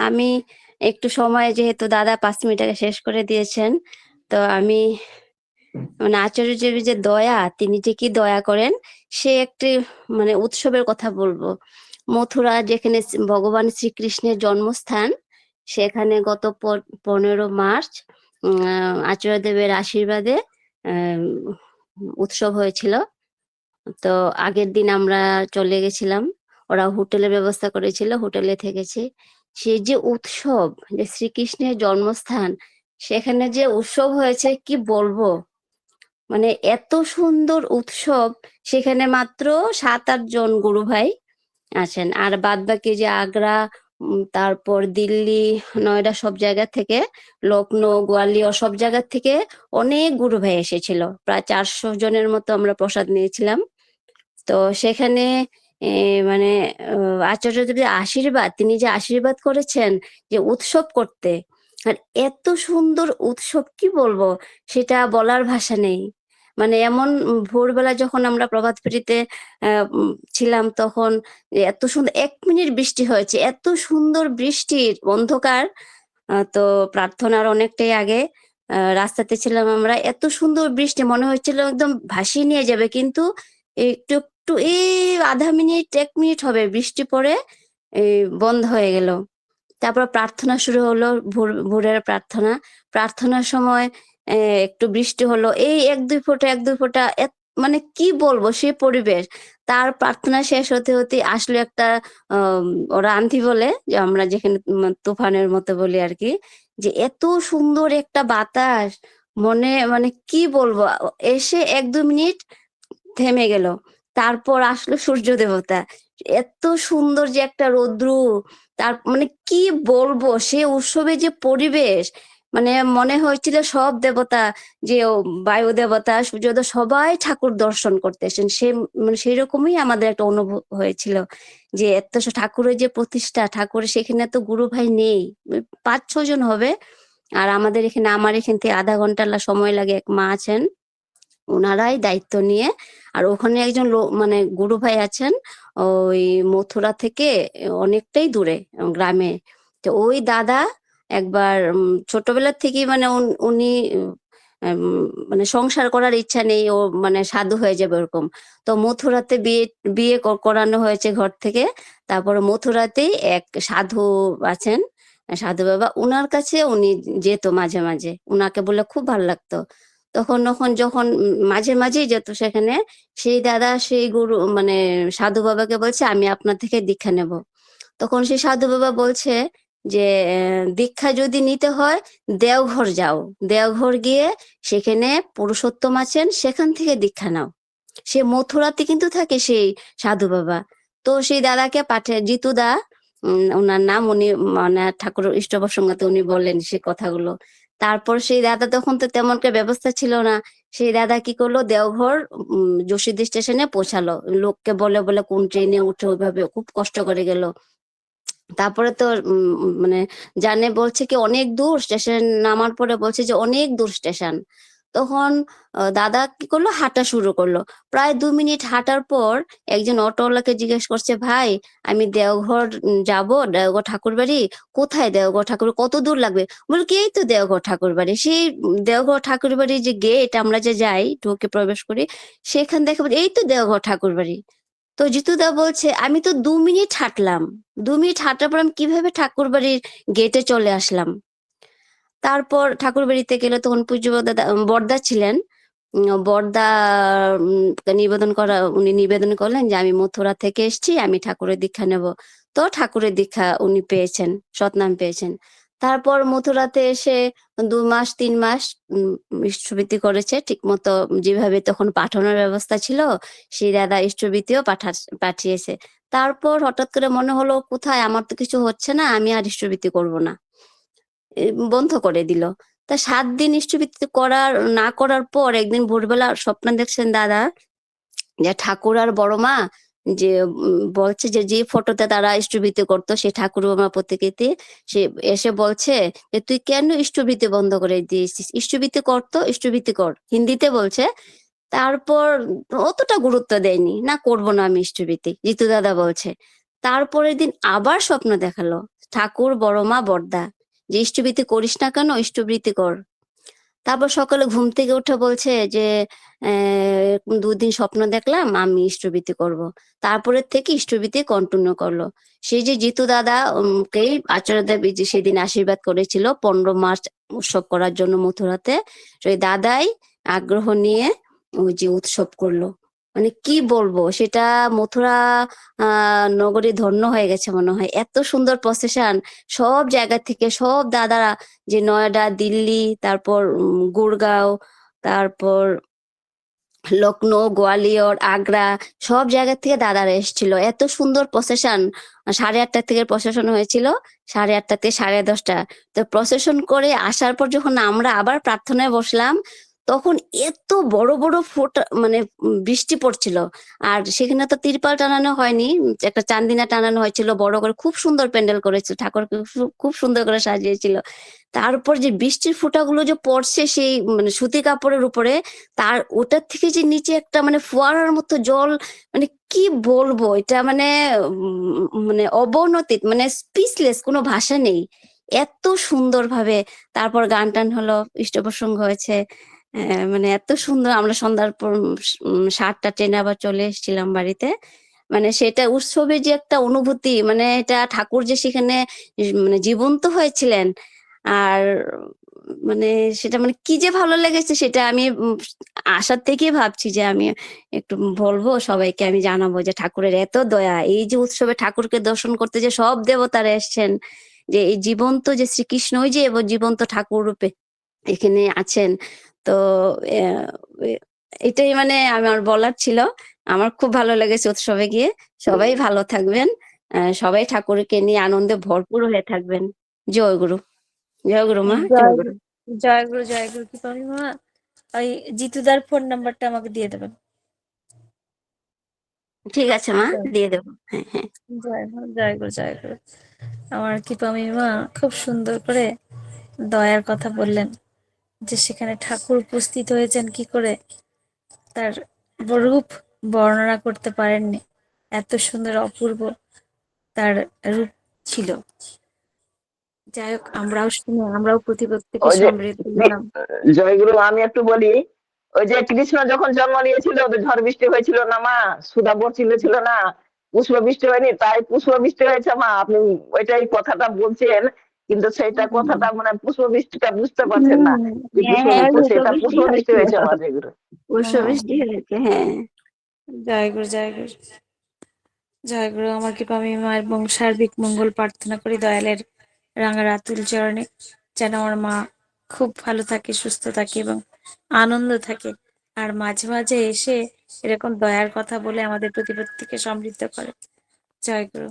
আমি একটু সময়, যেহেতু দাদা ৫ মিনিট আগে শেষ করে দিয়েছেন, তো আমি মানে আচার্যদেবের যে দয়া, তিনি যে কি দয়া করেন, সে একটি মানে উৎসবের কথা বলবো। মথুরা, যেখানে ভগবান শ্রীকৃষ্ণের জন্মস্থান, সেখানে গত 15 মার্চ আচার্যদেবের আশীর্বাদে আহ, উৎসব হয়েছিল। তো আগের দিন আমরা চলে গেছিলাম, ওরা হোটেলের ব্যবস্থা করেছিল, হোটেলে থেকেছি। সেই যে উৎসব, যে শ্রীকৃষ্ণের জন্মস্থান, সেখানে যে উৎসব হয়েছে কি বলবো, মানে এত সুন্দর উৎসব। সেখানে মাত্র 7-8 জন গুরু ভাই আছেন, আর বাদ বাকি যে আগ্রা, তারপর দিল্লি, নয়ডা, সব জায়গা থেকে, লখনৌ, গোয়ালিয়র, সব জায়গা থেকে অনেক গুরু ভাই এসেছিল। প্রায় 400 জনের মতো আমরা প্রসাদ নিয়েছিলাম। তো সেখানে মানে আচার্যদেবের আশীর্বাদ, তিনি যে আশীর্বাদ করেছেন যে উৎসব করতে, আর এত সুন্দর উৎসব, কি বলবো, সেটা বলার ভাষা নেই। মানে এমন ভোরবেলা যখন আমরা প্রভাত ফেরিতে ছিলাম, তখন এত সুন্দর 1 মিনিট বৃষ্টি হয়েছে, এত সুন্দর বৃষ্টির অন্ধকার। তো প্রার্থনার অনেকটাই আগে রাস্তাতে ছিলাম আমরা, এত সুন্দর বৃষ্টি, মনে হচ্ছিল একদম ভাসিয়ে নিয়ে যাবে, কিন্তু একটু একটু এই আধা মিনিট 1 মিনিট হবে বৃষ্টি পড়ে এই বন্ধ হয়ে গেল। তারপর প্রার্থনা শুরু হলো, ভোরের প্রার্থনা। প্রার্থনার সময় একটু বৃষ্টি হলো, এই 1-2 ফোঁটা 1-2 ফোঁটা, মানে কি বলবো সে পরিবেশ। তার প্রার্থনা শেষ হতে হতে আসলে একটা ওরা আন্ধি বলে, যে আমরা যেখানে তুফানের মতো বলি আর কি, যে এত সুন্দর একটা বাতাস, মনে মানে কি বলবো, এসে 1-2 মিনিট থেমে গেল। তারপর আসলো সূর্য দেবতা, এত সুন্দর যে একটা রৌদ্র। তার মানে কি বলবো, সে উৎসবে যে পরিবেশ, মানে মনে হয়েছিল সব দেবতা, যে বায়ু দেবতা, সূর্য দেবতা, সবাই ঠাকুর দর্শন করতে এসেছেন। সে মানে সেই রকমই আমাদের একটা অনুভব হয়েছিল, যে এত ঠাকুরের যে প্রতিষ্ঠা, ঠাকুরের সেখানে তো গুরু ভাই নেই, 5-6 জন হবে। আর আমাদের এখানে, আমার এখান থেকে আধা ঘন্টা সময় লাগে, এক মা আছেন, ওনারাই দায়িত্ব নিয়ে। আর ওখানে একজন মানে গুরু ভাই আছেন, ওই মথুরা থেকে অনেকটাই দূরে, গ্রামে। তো ওই দাদা একবার ছোটবেলার থেকেই মানে উনি মানে সংসার করার ইচ্ছা নেই, ও মানে সাধু হয়ে যাবে ওরকম। তো মথুরাতে বিয়ে বিয়ে করানো হয়েছে ঘর থেকে। তারপরে মথুরাতেই এক সাধু আছেন, সাধু বাবা, উনার কাছে উনি যেত মাঝে মাঝে, উনাকে বলে খুব ভালো লাগতো। তখন যখন মাঝে মাঝেই যেত সেখানে, সেই দাদা সেই গুরু মানে সাধু বাবাকে বলছে, আমি আপনার থেকে দীক্ষা নেব। তখন সেই সাধু বাবা বলছে যে দীক্ষা যদি নিতে হয়, দেওঘর যাও, দেওঘর গিয়ে সেখানে পুরুষোত্তম আছেন, সেখান থেকে দীক্ষা নাও। সে মথুরাতে কিন্তু থাকে সেই সাধু বাবা। তো সেই দাদাকে পাঠিয়ে, জিতু দা ওনার নাম, উনি মানে ঠাকুর ইষ্ট প্রসঙ্গতে উনি বললেন সে কথাগুলো। তারপর সেই দাদা, তখন তো তেমন একটা ব্যবস্থা ছিল না, সেই দাদা কি করলো, দেওঘর যশোদী স্টেশনে পৌঁছালো, লোককে বলে বলে কোন ট্রেনে উঠে, ওইভাবে খুব কষ্ট করে গেল। তারপরে তো মানে জানে, বলছে কি অনেক দূর স্টেশন, নামার পরে বলছে যে অনেক দূর স্টেশন। তখন দাদা কি করলো, হাঁটা শুরু করলো। প্রায় 2 মিনিট হাঁটার পর একজন অটোওয়ালাকে জিজ্ঞেস করছে, ভাই আমি দেওঘর যাব, দেওঘর ঠাকুর বাড়ি কোথায়, দেওঘর ঠাকুর কত দূর লাগবে? বলে কি, এই তো দেওঘর ঠাকুর বাড়ি। সেই দেওঘর ঠাকুর বাড়ির যে গেট, আমরা যে যাই ঢুকে প্রবেশ করি, সেখান দেখে বলি, এই তো দেওঘর ঠাকুর বাড়ি। তো জিতুদা বলছে, আমি তো 2 মিনিট হাঁটলাম, 2 মিনিট হাঁটার পর আমি কিভাবে ঠাকুর বাড়ির গেটে চলে আসলাম? তারপর ঠাকুর বাড়িতে গেলে তখন পূজ্য বর্দা ছিলেন। বর্দা নিবেদন করা, উনি নিবেদন করলেন যে আমি মথুরা থেকে এসেছি, আমি ঠাকুরের দীক্ষা নেব। তো ঠাকুরের দীক্ষা উনি পেয়েছেন, সৎনাম পেয়েছেন। তারপর মথুরাতে এসে 2 মাস 3 মাস ইষ্টভৃতি করেছে ঠিক মতো, যেভাবে তখন পাঠানোর ব্যবস্থা ছিল, সেই দাদা ইষ্টভৃতিও পাঠিয়েছে। তারপর হঠাৎ করে মনে হলো, কোথায়, আমার তো কিছু হচ্ছে না, আমি আর ইষ্টভৃতি করবো না, বন্ধ করে দিল। তা 7 দিন ইষ্টভৃতি না করার পর একদিন ভোরবেলা স্বপ্ন দেখছেন দাদা, যে ঠাকুর আর বড় মা, যে বলছে যে যে ফটোতে তারা ইষ্টভৃতি করতো, সে ঠাকুর বাবা প্রতিকৃতি, সে এসে বলছে যে তুই কেন ইষ্টভৃতি বন্ধ করে দিয়েছিস, ইষ্টভৃতি করতো, ইষ্টভৃতি কর, হিন্দিতে বলছে। তারপর অতটা গুরুত্ব দেয়নি, না করব না আমি ইষ্টভৃতি, জিতু দাদা বলছে। তারপরের দিন আবার স্বপ্ন দেখালো, ঠাকুর, বড় মা, বড়দা, যে ইষ্টবৃত্তি করিস না কেন, ইষ্টবৃত্তি কর। তারপর সকালে ঘুম থেকে উঠে বলছে যে ২ দিন স্বপ্ন দেখলাম আমি ইষ্টবৃত্তি করব। তারপরের থেকে ইষ্টবৃত্তি কন্টিনিউ করলো। সেই যে জিতু দাদা কেই আচার্যদেব যে সেদিন আশীর্বাদ করেছিল ১৫ মার্চ উৎসব করার জন্য মথুরাতে, সেই দাদাই আগ্রহ নিয়ে ওই যে উৎসব করলো। মানে কি বলবো, সেটা মথুরা নগরী ধন্য হয়ে গেছে মনে হয়। এত সুন্দর প্রসেশন, সব জায়গা থেকে সব দাদারা, যে নয়ডা, দিল্লি, তারপর গুড়গাঁও, তারপর লখনৌ, গোয়ালিয়র, আগ্রা, সব জায়গা থেকে দাদারা এসেছিল। এত সুন্দর প্রসেশন। 8:30 থেকে প্রসেশন হয়েছিল, 8:30 থেকে 10:30। তো প্রসেশন করে আসার পর যখন আমরা আবার প্রার্থনায় বসলাম, তখন এত বড় বড় ফোঁটা, মানে বৃষ্টি পড়ছিল। আর সেখানে তো তিরপাল টানানো হয়নি, একটা চান্দিনা টানানো হয়েছিল বড় করে, খুব সুন্দর প্যান্ডেল করেছিল, ঠাকুরকে খুব সুন্দর করে সাজিয়েছিল। তারপর যে বৃষ্টির ফোঁটাগুলো যে পড়ছে সেই মানে সুতি কাপড়ের উপরে, তার ওটার থেকে যে নিচে একটা মানে ফোয়ারার মতো জল, মানে কি বলবো এটা, মানে মানে অবনতি, মানে স্পিচলেস, কোনো ভাষা নেই। এত সুন্দরভাবে তারপর গান টান হলো, ইষ্টপ্রসঙ্গ হয়েছে। মানে এত সুন্দর। আমরা সন্ধ্যার পর 7টা ট্রেনে আবার চলে এসেছিলাম বাড়িতে। মানে সেটা উৎসবের যে একটা অনুভূতি, মানে এটা ঠাকুর যে সেখানে মানে জীবন্ত হয়েছিলেন। আর মানে সেটা মানে কি যে ভালো লেগেছে, সেটা আমি আসার থেকেই ভাবছি যে আমি একটু বলবো সবাইকে, আমি জানাবো যে ঠাকুরের এত দয়া। এই যে উৎসবে ঠাকুরকে দর্শন করতে যে সব দেবতারা এসছেন, যে এই জীবন্ত যে শ্রীকৃষ্ণ, ওই যে জীবন্ত ঠাকুর রূপে এখানে আছেন। তো আহ, এটাই মানে আমার বলার ছিল। আমার খুব ভালো লেগেছে উৎসবে গিয়ে। সবাই ভালো থাকবেন, সবাই ঠাকুরকে নিয়ে আনন্দে ভরপুর হয়ে থাকবেন। জয় গুরু। জয় গুরু মা, জয় জয় গুরু। জয় গুরু, জয় গুরু। কি পাবি মা? ওই জিতুদার ফোন নাম্বারটা আমাকে দিয়ে দেবেন। ঠিক আছে মা, জয় দিয়ে দেবো। হ্যাঁ, হ্যাঁ। জয় গুরু, জয় গুরু, জয় গুরু। আমার কৃপামি মা খুব সুন্দর করে দয়ার কথা বললেন, যে সেখানে ঠাকুর উপস্থিত হয়েছেন কি করে, তার রূপ বর্ণনা করতে পারেননি। এত সুন্দর অপূর্ব তার রূপ ছিল। যাই হোক, আমরাও শুনে আমরাও প্রতিপত্তিকে ওই যে সমৃদ্ধ হলাম। জয়গুরু, আমি একটু বলি। ওই যে কৃষ্ণ যখন জন্ম নিয়েছিল, তো ঝড় বৃষ্টি হয়েছিল না মা? সুধা বর্ষিল ছিল না? পুষ্প বৃষ্টি হয়নি, তাই পুষ্প বৃষ্টি হয়েছে মা। আপনি ওইটাই কথাটা বলছেন, কিন্তু সেইটা কথাটা মানে পুষ্প বৃষ্টিটা বুঝতে পারছেন না, যে হ্যাঁ, পুষ্প হ্যাঁ, বৃষ্টি, পুষ্প সেটা বৃষ্টি পুষ্প বৃষ্টি হয়েছিল। হয়েছে মা জয়গুরু। পুষ্প বৃষ্টি হয়েছে, হ্যাঁ। জয় গুরু, জয় গুরু, জয় গুরু। আমার কৃপামি মা এবং সার্বিক মঙ্গল প্রার্থনা করি দয়ালের রাঙা রাতুল চরণে, যেন আমার মা খুব ভালো থাকে, সুস্থ থাকে এবং আনন্দ থাকে। আর মাঝে মাঝে এসে এরকম দয়ার কথা বলে আমাদের প্রতিপত্তিকে সমৃদ্ধ করে। জয় গুরু।